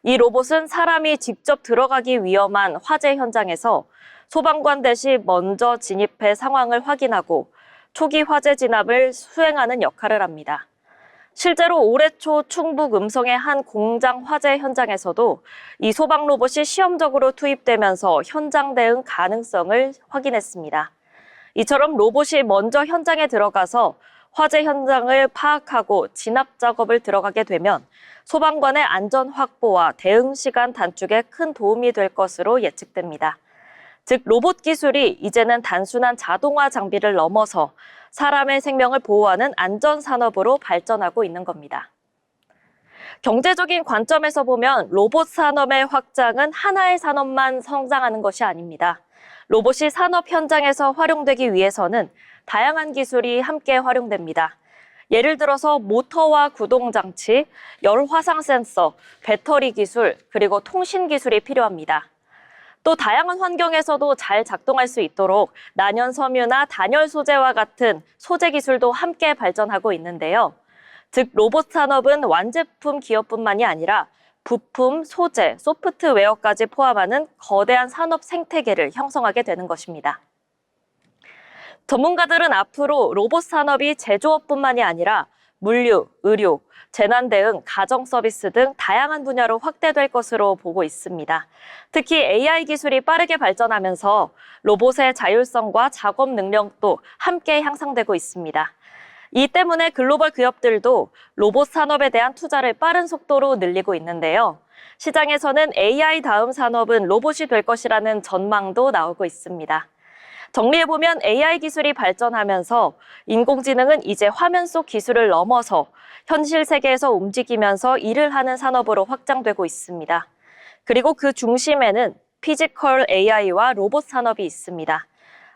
이 로봇은 사람이 직접 들어가기 위험한 화재 현장에서 소방관 대신 먼저 진입해 상황을 확인하고 초기 화재 진압을 수행하는 역할을 합니다. 실제로 올해 초 충북 음성의 한 공장 화재 현장에서도 이 소방 로봇이 시험적으로 투입되면서 현장 대응 가능성을 확인했습니다. 이처럼 로봇이 먼저 현장에 들어가서 화재 현장을 파악하고 진압 작업을 들어가게 되면 소방관의 안전 확보와 대응 시간 단축에 큰 도움이 될 것으로 예측됩니다. 즉, 로봇 기술이 이제는 단순한 자동화 장비를 넘어서 사람의 생명을 보호하는 안전 산업으로 발전하고 있는 겁니다. 경제적인 관점에서 보면 로봇 산업의 확장은 하나의 산업만 성장하는 것이 아닙니다. 로봇이 산업 현장에서 활용되기 위해서는 다양한 기술이 함께 활용됩니다. 예를 들어서 모터와 구동장치, 열화상 센서, 배터리 기술, 그리고 통신 기술이 필요합니다. 또 다양한 환경에서도 잘 작동할 수 있도록 난연 섬유나 단열 소재와 같은 소재 기술도 함께 발전하고 있는데요. 즉, 로봇 산업은 완제품 기업뿐만이 아니라 부품, 소재, 소프트웨어까지 포함하는 거대한 산업 생태계를 형성하게 되는 것입니다. 전문가들은 앞으로 로봇 산업이 제조업뿐만이 아니라 물류, 의료, 재난 대응, 가정 서비스 등 다양한 분야로 확대될 것으로 보고 있습니다. 특히 AI 기술이 빠르게 발전하면서 로봇의 자율성과 작업 능력도 함께 향상되고 있습니다. 이 때문에 글로벌 기업들도 로봇 산업에 대한 투자를 빠른 속도로 늘리고 있는데요. 시장에서는 AI 다음 산업은 로봇이 될 것이라는 전망도 나오고 있습니다. 정리해보면 AI 기술이 발전하면서 인공지능은 이제 화면 속 기술을 넘어서 현실 세계에서 움직이면서 일을 하는 산업으로 확장되고 있습니다. 그리고 그 중심에는 피지컬 AI와 로봇 산업이 있습니다.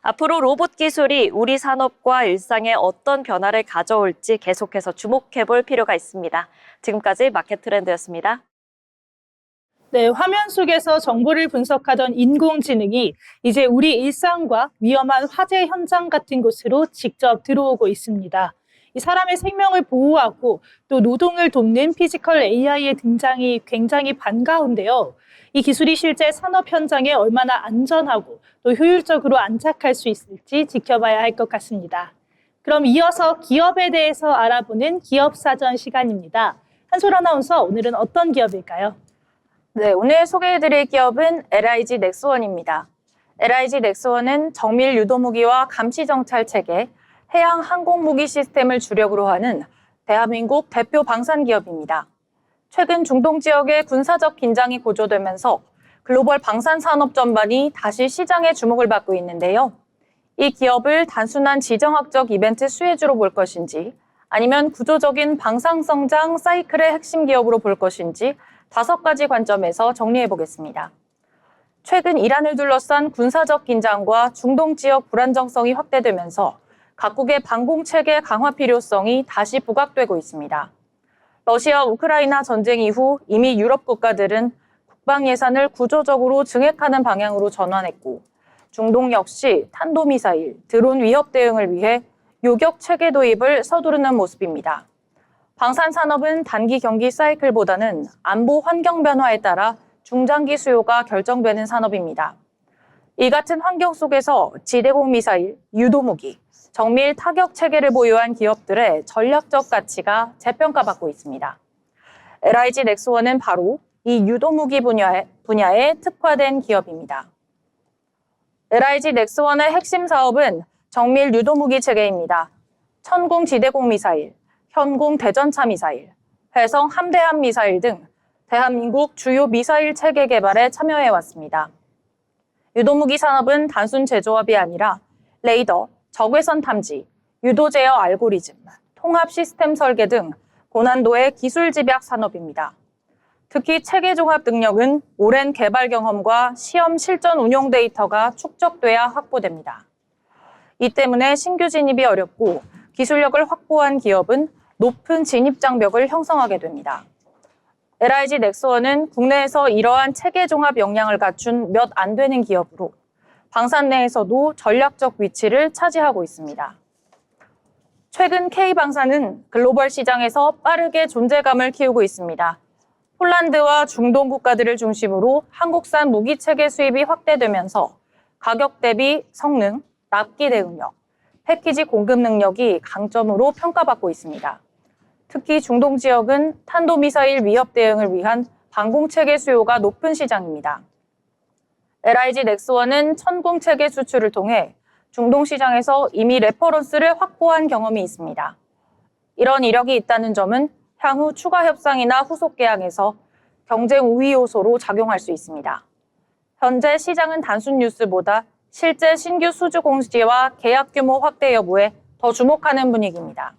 앞으로 로봇 기술이 우리 산업과 일상에 어떤 변화를 가져올지 계속해서 주목해볼 필요가 있습니다. 지금까지 마켓 트렌드였습니다. 네, 화면 속에서 정보를 분석하던 인공지능이 이제 우리 일상과 위험한 화재 현장 같은 곳으로 직접 들어오고 있습니다. 이 사람의 생명을 보호하고 또 노동을 돕는 피지컬 AI의 등장이 굉장히 반가운데요. 이 기술이 실제 산업 현장에 얼마나 안전하고 또 효율적으로 안착할 수 있을지 지켜봐야 할 것 같습니다. 그럼 이어서 기업에 대해서 알아보는 기업사전 시간입니다. 한솔 아나운서, 오늘은 어떤 기업일까요? 네, 오늘 소개해드릴 기업은 LIG 넥스원입니다. LIG 넥스원은 정밀 유도무기와 감시정찰 체계, 해양 항공무기 시스템을 주력으로 하는 대한민국 대표 방산기업입니다. 최근 중동 지역의 군사적 긴장이 고조되면서 글로벌 방산 산업 전반이 다시 시장의 주목을 받고 있는데요. 이 기업을 단순한 지정학적 이벤트 수혜주로 볼 것인지 아니면 구조적인 방산성장 사이클의 핵심 기업으로 볼 것인지 5가지 관점에서 정리해 보겠습니다. 최근 이란을 둘러싼 군사적 긴장과 중동 지역 불안정성이 확대되면서 각국의 방공체계 강화 필요성이 다시 부각되고 있습니다. 러시아 우크라이나 전쟁 이후 이미 유럽 국가들은 국방 예산을 구조적으로 증액하는 방향으로 전환했고 중동 역시 탄도미사일, 드론 위협 대응을 위해 요격 체계 도입을 서두르는 모습입니다. 방산 산업은 단기 경기 사이클보다는 안보 환경 변화에 따라 중장기 수요가 결정되는 산업입니다. 이 같은 환경 속에서 지대공 미사일, 유도무기, 정밀 타격 체계를 보유한 기업들의 전략적 가치가 재평가받고 있습니다. LIG 넥스원은 바로 이 유도무기 분야에 특화된 기업입니다. LIG 넥스원의 핵심 사업은 정밀 유도무기 체계입니다. 천공 지대공 미사일, 현공 대전차 미사일, 회성 함대함 미사일 등 대한민국 주요 미사일 체계 개발에 참여해왔습니다. 유도무기 산업은 단순 제조업이 아니라 레이더, 적외선 탐지, 유도 제어 알고리즘, 통합 시스템 설계 등 고난도의 기술 집약 산업입니다. 특히 체계 종합 능력은 오랜 개발 경험과 시험 실전 운용 데이터가 축적돼야 확보됩니다. 이 때문에 신규 진입이 어렵고 기술력을 확보한 기업은 높은 진입 장벽을 형성하게 됩니다. LIG 넥스원은 국내에서 이러한 체계 종합 역량을 갖춘 몇 안 되는 기업으로 방산 내에서도 전략적 위치를 차지하고 있습니다. 최근 K방산은 글로벌 시장에서 빠르게 존재감을 키우고 있습니다. 폴란드와 중동 국가들을 중심으로 한국산 무기 체계 수입이 확대되면서 가격 대비 성능, 납기 대응력, 패키지 공급 능력이 강점으로 평가받고 있습니다. 특히 중동 지역은 탄도미사일 위협 대응을 위한 방공체계 수요가 높은 시장입니다. LIG 넥스원은 천공체계 수출을 통해 중동 시장에서 이미 레퍼런스를 확보한 경험이 있습니다. 이런 이력이 있다는 점은 향후 추가 협상이나 후속 계약에서 경쟁 우위 요소로 작용할 수 있습니다. 현재 시장은 단순 뉴스보다 실제 신규 수주 공시와 계약 규모 확대 여부에 더 주목하는 분위기입니다.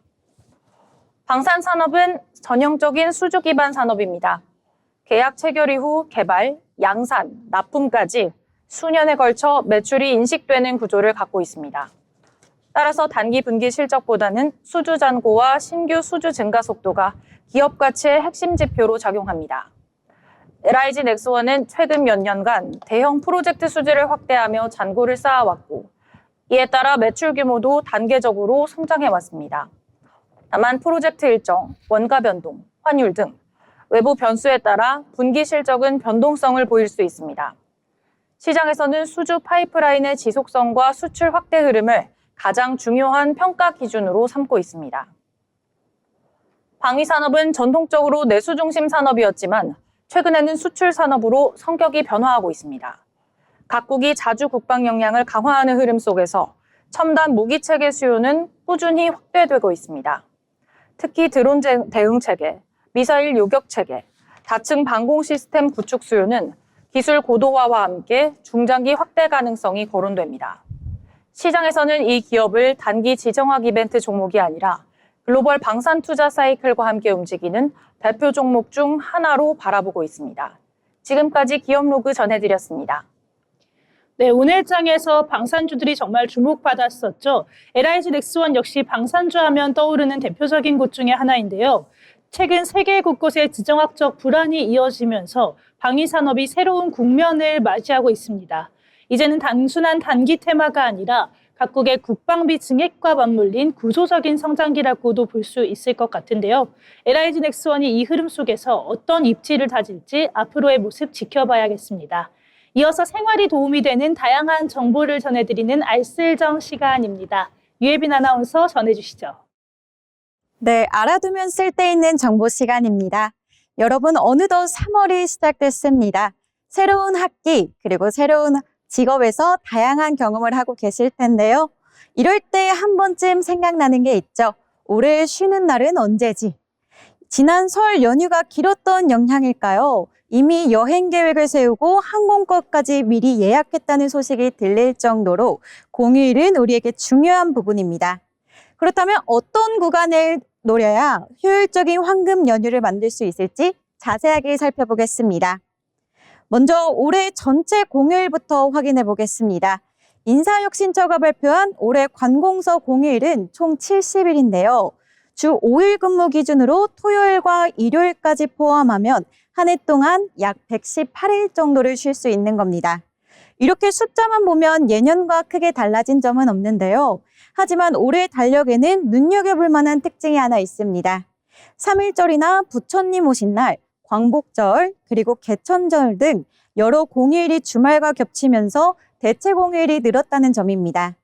방산 산업은 전형적인 수주 기반 산업입니다. 계약 체결 이후 개발, 양산, 납품까지 수년에 걸쳐 매출이 인식되는 구조를 갖고 있습니다. 따라서 단기 분기 실적보다는 수주 잔고와 신규 수주 증가 속도가 기업 가치의 핵심 지표로 작용합니다. LIG 넥스원은 최근 몇 년간 대형 프로젝트 수주를 확대하며 잔고를 쌓아왔고 이에 따라 매출 규모도 단계적으로 성장해왔습니다. 다만 프로젝트 일정, 원가 변동, 환율 등 외부 변수에 따라 분기 실적은 변동성을 보일 수 있습니다. 시장에서는 수주 파이프라인의 지속성과 수출 확대 흐름을 가장 중요한 평가 기준으로 삼고 있습니다. 방위산업은 전통적으로 내수 중심 산업이었지만 최근에는 수출 산업으로 성격이 변화하고 있습니다. 각국이 자주 국방 역량을 강화하는 흐름 속에서 첨단 무기 체계 수요는 꾸준히 확대되고 있습니다. 특히 드론 대응 체계, 미사일 요격 체계, 다층 방공 시스템 구축 수요는 기술 고도화와 함께 중장기 확대 가능성이 거론됩니다. 시장에서는 이 기업을 단기 지정학 이벤트 종목이 아니라 글로벌 방산 투자 사이클과 함께 움직이는 대표 종목 중 하나로 바라보고 있습니다. 지금까지 기업 로그 전해드렸습니다. 네, 오늘 장에서 방산주들이 정말 주목받았었죠. LIG 넥스원 역시 방산주 하면 떠오르는 대표적인 곳 중에 하나인데요. 최근 세계 곳곳에 지정학적 불안이 이어지면서 방위산업이 새로운 국면을 맞이하고 있습니다. 이제는 단순한 단기 테마가 아니라 각국의 국방비 증액과 맞물린 구조적인 성장기라고도 볼 수 있을 것 같은데요. LIG 넥스원이 이 흐름 속에서 어떤 입지를 다질지 앞으로의 모습 지켜봐야겠습니다. 이어서 생활이 도움이 되는 다양한 정보를 전해드리는 알쓸정 시간입니다. 유혜빈 아나운서 전해주시죠. 네, 알아두면 쓸데있는 정보 시간입니다. 여러분, 어느덧 3월이 시작됐습니다. 새로운 학기, 그리고 새로운 직업에서 다양한 경험을 하고 계실 텐데요. 이럴 때 한 번쯤 생각나는 게 있죠. 올해 쉬는 날은 언제지? 지난 설 연휴가 길었던 영향일까요? 이미 여행 계획을 세우고 항공권까지 미리 예약했다는 소식이 들릴 정도로 공휴일은 우리에게 중요한 부분입니다. 그렇다면 어떤 구간을 노려야 효율적인 황금 연휴를 만들 수 있을지 자세하게 살펴보겠습니다. 먼저 올해 전체 공휴일부터 확인해 보겠습니다. 인사혁신처가 발표한 올해 관공서 공휴일은 총 70일인데요. 주 5일 근무 기준으로 토요일과 일요일까지 포함하면 한 해 동안 약 118일 정도를 쉴 수 있는 겁니다. 이렇게 숫자만 보면 예년과 크게 달라진 점은 없는데요. 하지만 올해 달력에는 눈여겨볼 만한 특징이 하나 있습니다. 3.1절이나 부처님 오신 날, 광복절, 그리고 개천절 등 여러 공휴일이 주말과 겹치면서 대체 공휴일이 늘었다는 점입니다.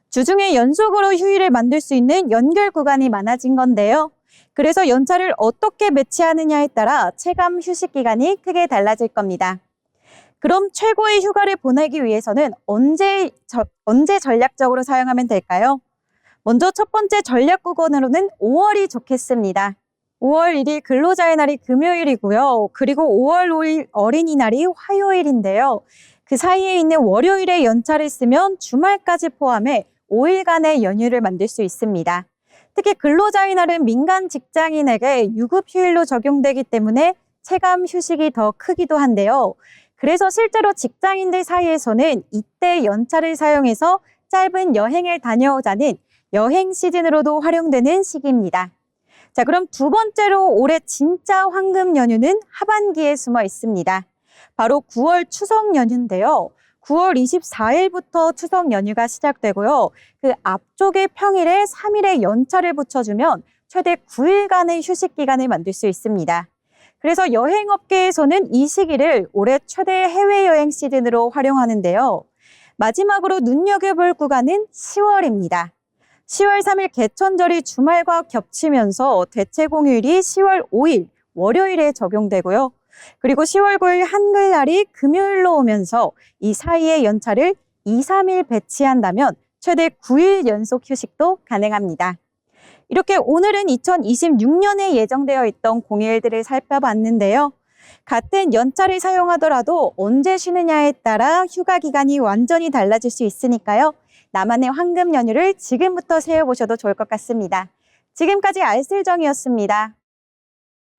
주중에 연속으로 휴일을 만들 수 있는 연결 구간이 많아진 건데요. 그래서 연차를 어떻게 매치하느냐에 따라 체감 휴식 기간이 크게 달라질 겁니다. 그럼 최고의 휴가를 보내기 위해서는 언제 전략적으로 사용하면 될까요? 먼저 첫 번째 전략 구간으로는 5월이 좋겠습니다. 5월 1일 근로자의 날이 금요일이고요. 그리고 5월 5일 어린이날이 화요일인데요. 그 사이에 있는 월요일에 연차를 쓰면 주말까지 포함해 5일간의 연휴를 만들 수 있습니다. 특히 근로자의 날은 민간 직장인에게 유급휴일로 적용되기 때문에 체감 휴식이 더 크기도 한데요. 그래서 실제로 직장인들 사이에서는 이때 연차를 사용해서 짧은 여행을 다녀오자는 여행 시즌으로도 활용되는 시기입니다. 자, 그럼 두 번째로 올해 진짜 황금 연휴는 하반기에 숨어 있습니다. 바로 9월 추석 연휴인데요. 9월 24일부터 추석 연휴가 시작되고요. 그 앞쪽의 평일에 3일의 연차를 붙여주면 최대 9일간의 휴식 기간을 만들 수 있습니다. 그래서 여행업계에서는 이 시기를 올해 최대 해외여행 시즌으로 활용하는데요. 마지막으로 눈여겨볼 구간은 10월입니다. 10월 3일 개천절이 주말과 겹치면서 대체 공휴일이 10월 5일 월요일에 적용되고요. 그리고 10월 9일 한글날이 금요일로 오면서 이 사이의 연차를 2, 3일 배치한다면 최대 9일 연속 휴식도 가능합니다. 이렇게 오늘은 2026년에 예정되어 있던 공휴일들을 살펴봤는데요. 같은 연차를 사용하더라도 언제 쉬느냐에 따라 휴가 기간이 완전히 달라질 수 있으니까요. 나만의 황금 연휴를 지금부터 세워보셔도 좋을 것 같습니다. 지금까지 알쓸정이었습니다.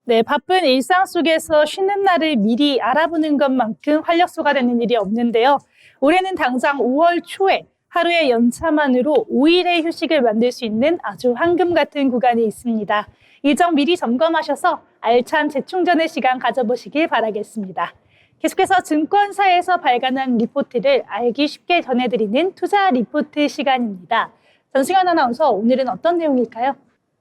네, 바쁜 일상 속에서 쉬는 날을 미리 알아보는 것만큼 활력소가 되는 일이 없는데요. 올해는 당장 5월 초에 하루의 연차만으로 5일의 휴식을 만들 수 있는 아주 황금 같은 구간이 있습니다. 일정 미리 점검하셔서 알찬 재충전의 시간 가져보시길 바라겠습니다. 계속해서 증권사에서 발간한 리포트를 알기 쉽게 전해드리는 투자 리포트 시간입니다. 전승현 아나운서, 오늘은 어떤 내용일까요?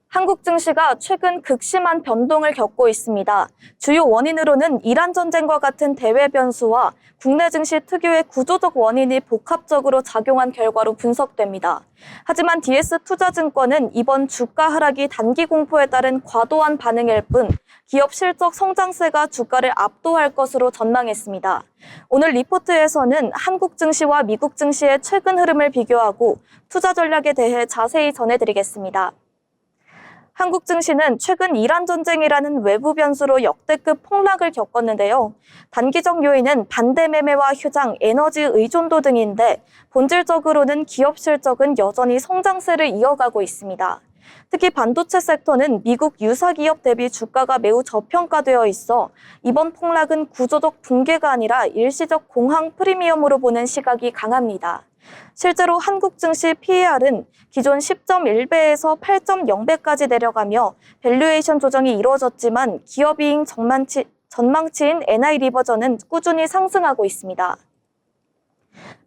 한국 증시가 최근 극심한 변동을 겪고 있습니다. 주요 원인으로는 이란 전쟁과 같은 대외 변수와 국내 증시 특유의 구조적 원인이 복합적으로 작용한 결과로 분석됩니다. 하지만 DS투자증권은 이번 주가 하락이 단기 공포에 따른 과도한 반응일 뿐 기업 실적 성장세가 주가를 압도할 것으로 전망했습니다. 오늘 리포트에서는 한국 증시와 미국 증시의 최근 흐름을 비교하고 투자 전략에 대해 자세히 전해드리겠습니다. 한국 증시는 최근 이란 전쟁이라는 외부 변수로 역대급 폭락을 겪었는데요. 단기적 요인은 반대 매매와 휴장, 에너지 의존도 등인데 본질적으로는 기업 실적은 여전히 성장세를 이어가고 있습니다. 특히 반도체 섹터는 미국 유사 기업 대비 주가가 매우 저평가되어 있어 이번 폭락은 구조적 붕괴가 아니라 일시적 공황 프리미엄으로 보는 시각이 강합니다. 실제로 한국 증시 PER은 기존 10.1배에서 8.0배까지 내려가며 밸류에이션 조정이 이루어졌지만 기업이익 전망치인 NI 리버전은 꾸준히 상승하고 있습니다.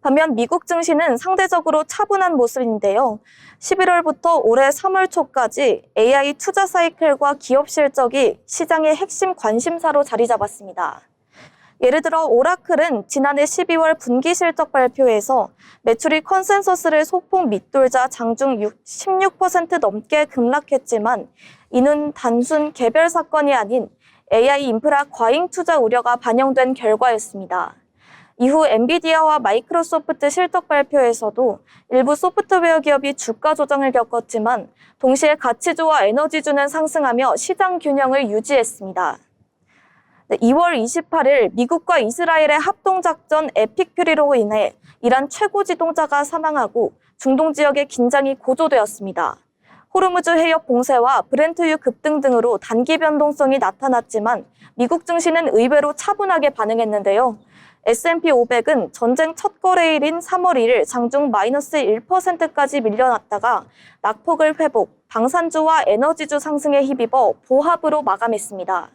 반면 미국 증시는 상대적으로 차분한 모습인데요. 11월부터 올해 3월 초까지 AI 투자 사이클과 기업 실적이 시장의 핵심 관심사로 자리 잡았습니다. 예를 들어 오라클은 지난해 12월 분기 실적 발표에서 매출이 컨센서스를 소폭 밑돌자 장중 16% 넘게 급락했지만 이는 단순 개별 사건이 아닌 AI 인프라 과잉 투자 우려가 반영된 결과였습니다. 이후 엔비디아와 마이크로소프트 실적 발표에서도 일부 소프트웨어 기업이 주가 조정을 겪었지만 동시에 가치주와 에너지주는 상승하며 시장 균형을 유지했습니다. 2월 28일 미국과 이스라엘의 합동작전 에픽 퓨리로 인해 이란 최고 지도자가 사망하고 중동 지역의 긴장이 고조되었습니다. 호르무즈 해협 봉쇄와 브렌트유 급등 등으로 단기 변동성이 나타났지만 미국 증시는 의외로 차분하게 반응했는데요. S&P 500은 전쟁 첫 거래일인 3월 1일 장중 마이너스 1%까지 밀려났다가 낙폭을 회복, 방산주와 에너지주 상승에 힘입어 보합으로 마감했습니다.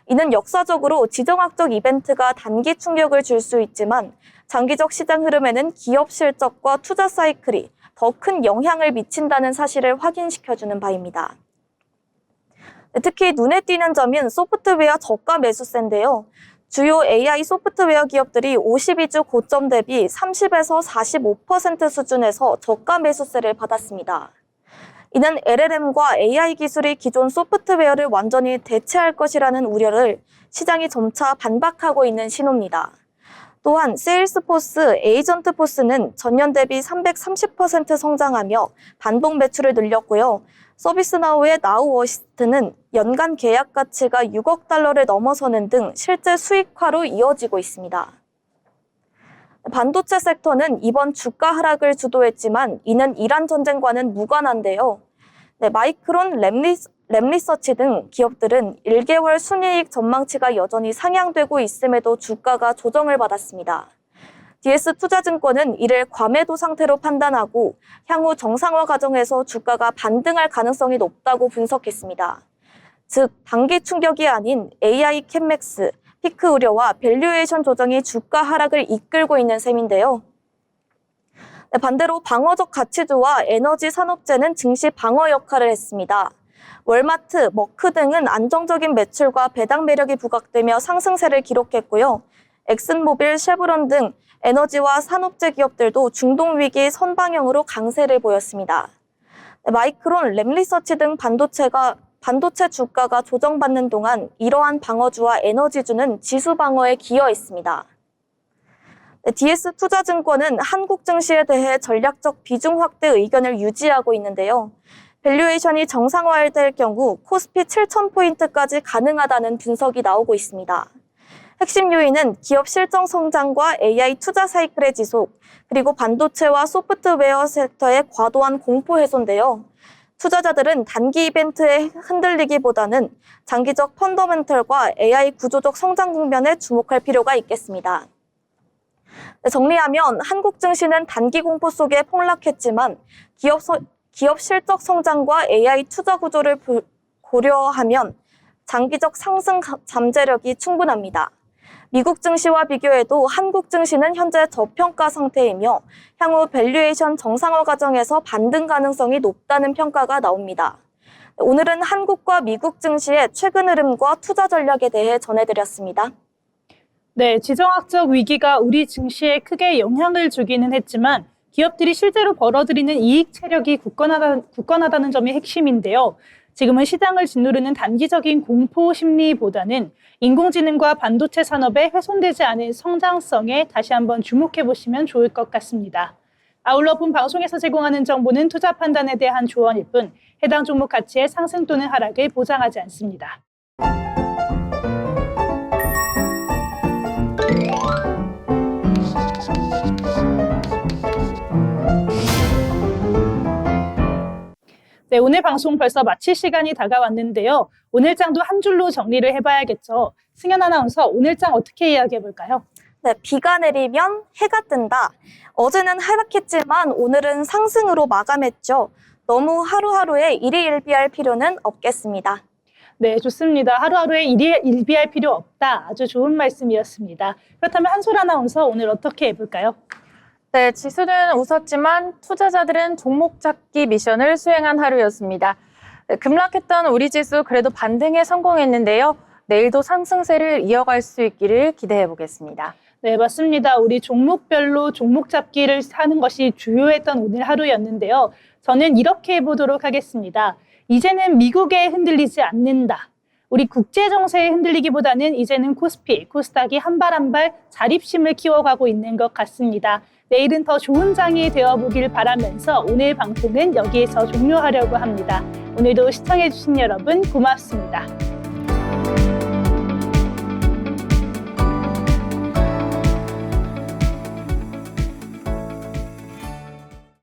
이는 역사적으로 지정학적 이벤트가 단기 충격을 줄 수 있지만 장기적 시장 흐름에는 기업 실적과 투자 사이클이 더 큰 영향을 미친다는 사실을 확인시켜주는 바입니다. 특히 눈에 띄는 점인 소프트웨어 저가 매수세인데요. 주요 AI 소프트웨어 기업들이 52주 고점 대비 30에서 45% 수준에서 저가 매수세를 받았습니다. 이는 LLM과 AI 기술이 기존 소프트웨어를 완전히 대체할 것이라는 우려를 시장이 점차 반박하고 있는 신호입니다. 또한 세일스포스, 에이전트포스는 전년 대비 330% 성장하며 반복 매출을 늘렸고요. 서비스나우의 나우어시스트는 연간 계약 가치가 6억 달러를 넘어서는 등 실제 수익화로 이어지고 있습니다. 반도체 섹터는 이번 주가 하락을 주도했지만 이는 이란 전쟁과는 무관한데요. 마이크론, 램리서치 등 기업들은 1개월 순이익 전망치가 여전히 상향되고 있음에도 주가가 조정을 받았습니다. DS투자증권은 이를 과매도 상태로 판단하고 향후 정상화 과정에서 주가가 반등할 가능성이 높다고 분석했습니다. 즉, 단기 충격이 아닌 AI 캔맥스, 피크 우려와 밸류에이션 조정이 주가 하락을 이끌고 있는 셈인데요. 반대로 방어적 가치주와 에너지 산업재는 증시 방어 역할을 했습니다. 월마트, 머크 등은 안정적인 매출과 배당 매력이 부각되며 상승세를 기록했고요. 엑슨모빌, 쉐브론 등 에너지와 산업재 기업들도 중동 위기 선방형으로 강세를 보였습니다. 마이크론, 램리서치 등 반도체 주가가 조정받는 동안 이러한 방어주와 에너지주는 지수 방어에 기여했습니다. DS투자증권은 한국 증시에 대해 전략적 비중 확대 의견을 유지하고 있는데요. 밸류에이션이 정상화될 경우 코스피 7,000포인트까지 가능하다는 분석이 나오고 있습니다. 핵심 요인은 기업 실적 성장과 AI 투자 사이클의 지속, 그리고 반도체와 소프트웨어 섹터의 과도한 공포 해소인데요. 투자자들은 단기 이벤트에 흔들리기보다는 장기적 펀더멘털과 AI 구조적 성장 국면에 주목할 필요가 있겠습니다. 정리하면 한국 증시는 단기 공포 속에 폭락했지만 기업 실적 성장과 AI 투자 구조를 고려하면 장기적 상승 잠재력이 충분합니다. 미국 증시와 비교해도 한국 증시는 현재 저평가 상태이며 향후 밸류에이션 정상화 과정에서 반등 가능성이 높다는 평가가 나옵니다. 오늘은 한국과 미국 증시의 최근 흐름과 투자 전략에 대해 전해드렸습니다. 네, 지정학적 위기가 우리 증시에 크게 영향을 주기는 했지만 기업들이 실제로 벌어들이는 이익 체력이 굳건하다는 점이 핵심인데요. 지금은 시장을 짓누르는 단기적인 공포 심리보다는 인공지능과 반도체 산업에 훼손되지 않은 성장성에 다시 한번 주목해 보시면 좋을 것 같습니다. 아울러 본 방송에서 제공하는 정보는 투자 판단에 대한 조언일 뿐 해당 종목 가치의 상승 또는 하락을 보장하지 않습니다. 네, 오늘 방송 벌써 마칠 시간이 다가왔는데요. 오늘 장도 한 줄로 정리를 해봐야겠죠. 승현 아나운서, 오늘 장 어떻게 이야기해볼까요? 네, 비가 내리면 해가 뜬다. 어제는 하락했지만 오늘은 상승으로 마감했죠. 너무 하루하루에 일희일비할 필요는 없겠습니다. 네, 좋습니다. 하루하루에 일비할 필요 없다. 아주 좋은 말씀이었습니다. 그렇다면 한솔 아나운서, 오늘 어떻게 해볼까요? 네, 지수는 웃었지만 투자자들은 종목 잡기 미션을 수행한 하루였습니다. 네, 급락했던 우리 지수 그래도 반등에 성공했는데요. 내일도 상승세를 이어갈 수 있기를 기대해 보겠습니다. 네, 맞습니다. 우리 종목별로 종목 잡기를 하는 것이 주요했던 오늘 하루였는데요. 저는 이렇게 해보도록 하겠습니다. 이제는 미국에 흔들리지 않는다. 우리 국제 정세에 흔들리기보다는 이제는 코스피, 코스닥이 한 발 한 발 자립심을 키워가고 있는 것 같습니다. 내일은 더 좋은 장이 되어보길 바라면서 오늘 방송은 여기에서 종료하려고 합니다. 오늘도 시청해주신 여러분 고맙습니다.